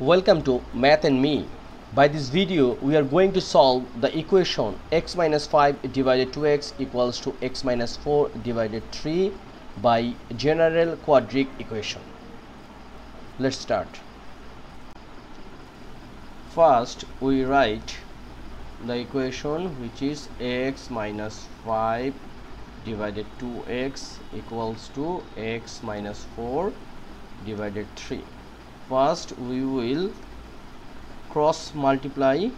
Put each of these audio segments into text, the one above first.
Welcome to Math and Me. By this video we are going to solve the equation x minus 5 divided 2x equals to x minus 4 divided 3 by general quadratic equation. Let's start. First we write the equation, which is x minus 5 divided 2x equals to x minus 4 divided 3. First we will cross multiply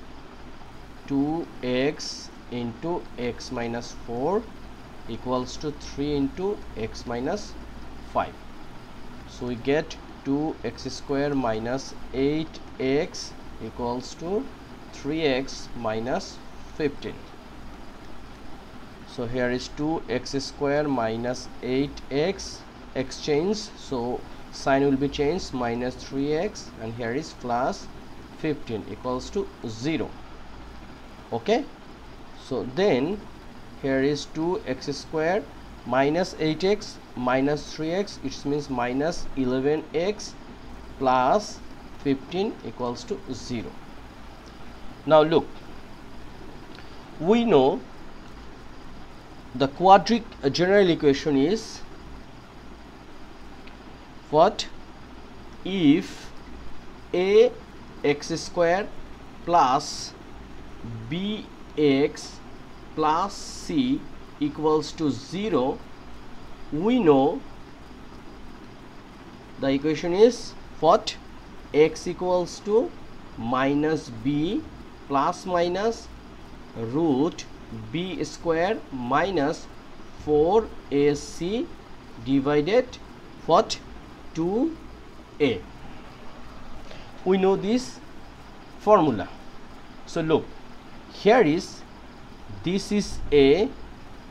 2x into x minus 4 equals to 3 into x minus 5. So we get 2x square minus 8x equals to 3x minus 15. So here is 2x square minus 8x, exchange, so sign will be changed, minus 3x, and here is plus 15 equals to 0. Okay, so then here is 2x square minus 8x minus 3x, it means minus 11x plus 15 equals to 0. Now look, we know the quadratic general equation is what? If a x square plus bx plus c equals to 0, we know the equation is what? X equals to minus b plus minus root b square minus 4ac divided what? 2a. We know this formula. So look, here is, this is a,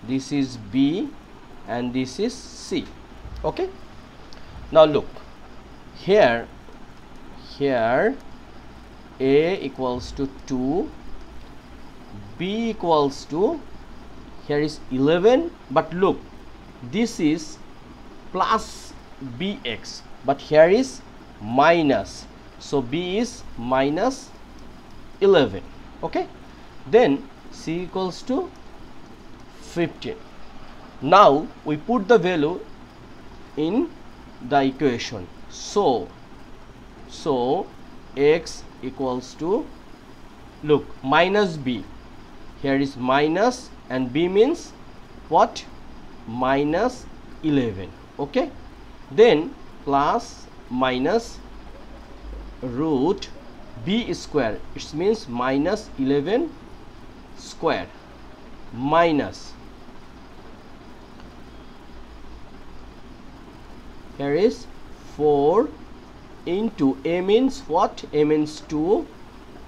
this is b, and this is c. Okay, now look, here a equals to 2, b equals to, here is 11, but look, this is plus bx, but here is minus, so b is minus 11. Okay, then c equals to 15. Now we put the value in the equation, so x equals to, look, minus b, here is minus, and b means what? Minus 11. Okay, then plus minus root b square, it means minus 11 square, minus, here is 4 into a means what? A means 2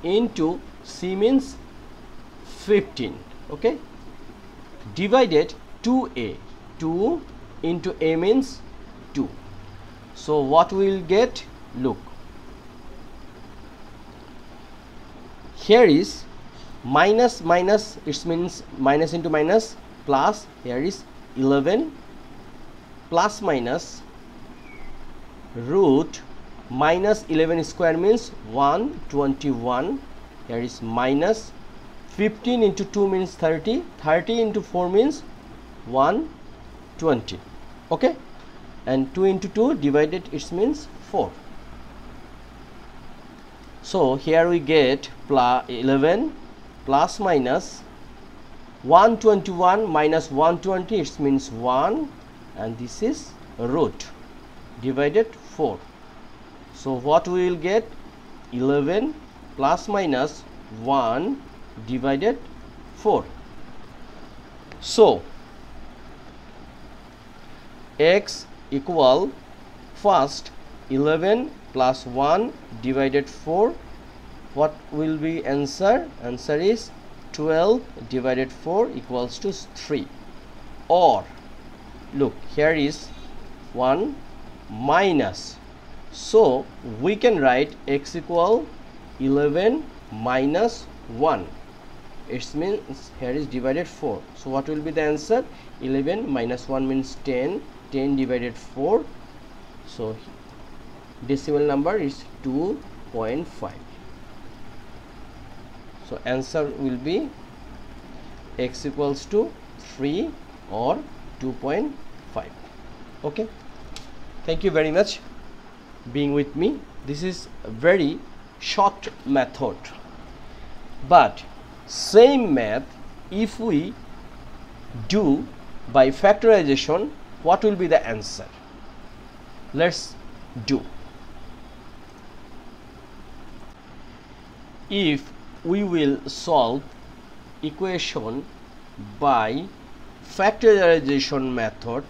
into c means 15. Okay, divided 2a, 2 into a means 2. So what we will get? Look, here is minus minus, it means minus into minus, plus, here is 11 plus minus root minus 11 square means 121, here is minus 15 into 2 means 30, 30 into 4 means 120. Okay, and 2 into 2 divided, it means 4. So here we get plus 11 plus minus 121 minus 120, it means 1, and this is root divided 4. So what we will get? 11 plus minus 1 divided 4. So x equal, first 11 plus 1 divided 4, what will be answer? Answer is 12 divided 4 equals to 3. Or look, here is 1 minus, so we can write x equal 11 minus 1, it means here is divided 4. So what will be the answer? 11 minus 1 means 10, 10 divided 4, so decimal number is 2 2.5. So answer will be x equals to 3 or 2.5. Okay, thank you very much being with me. This is a very short method, but same math if we do by factorization, what will be the answer? Let's do. If we will solve equation by factorization method,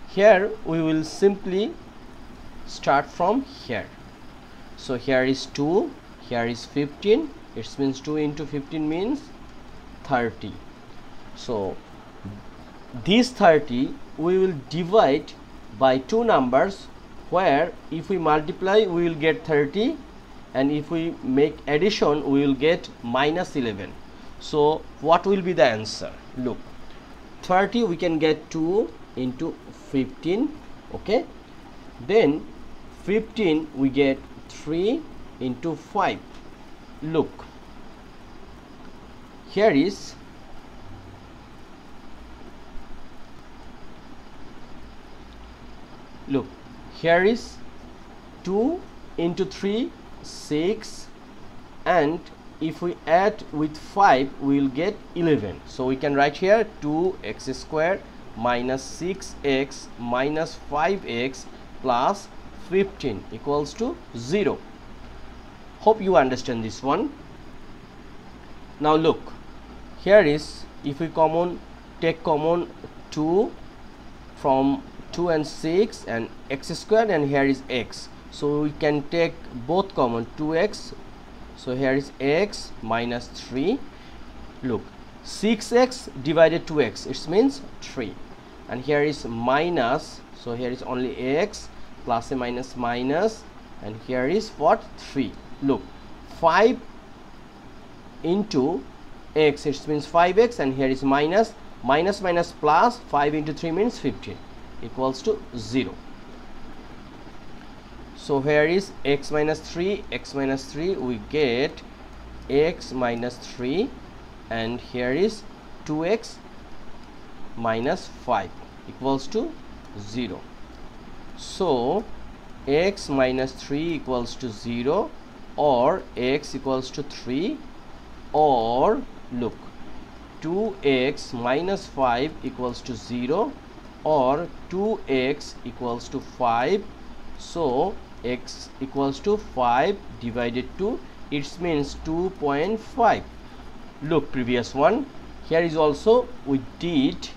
here we will simply start from here. So here is 2, here is 15, it means 2 into 15 means 30. So this 30 we will divide by two numbers, where if we multiply we will get 30, and if we make addition we will get minus 11. So what will be the answer? Look, 30 we can get 2 into 15, okay, then 15 we get 3 into 5. Look, here is look, here is 2 into 3, 6, and if we add with 5 we will get 11. So we can write here 2x square minus 6x minus 5x plus 15 equals to 0. Hope you understand this one. Now look, here is, if we take common 2 from 2 and 6 and x squared, and here is x, so we can take both common, 2x, so here is x minus 3. Look, 6x divided 2x, it means 3, and here is minus, so here is only x, plus a minus minus, and here is what? 3. Look, 5 into x, it means 5x, and here is minus minus plus 5 into 3 means 15 equals to 0. So here is x minus 3, we get x minus 3, and here is 2x minus 5 equals to 0. So x minus 3 equals to 0, or x equals to 3, or look, 2x minus 5 equals to 0, or 2x equals to 5. So x equals to 5 divided 2, it means 2.5. Look, previous one, here is also we did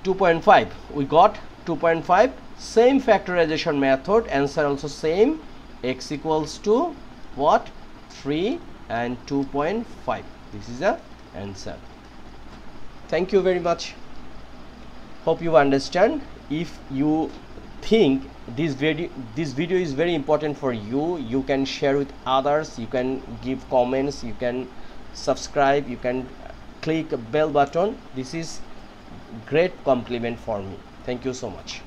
2.5, we got 2.5, same factorization method, answer also same, x equals to what? 3 and 2.5. This is the answer. Thank you very much. Hope you understand. If you think this video is very important for you, you can share with others, you can give comments, you can subscribe, you can click a bell button. This is great compliment for me. Thank you so much.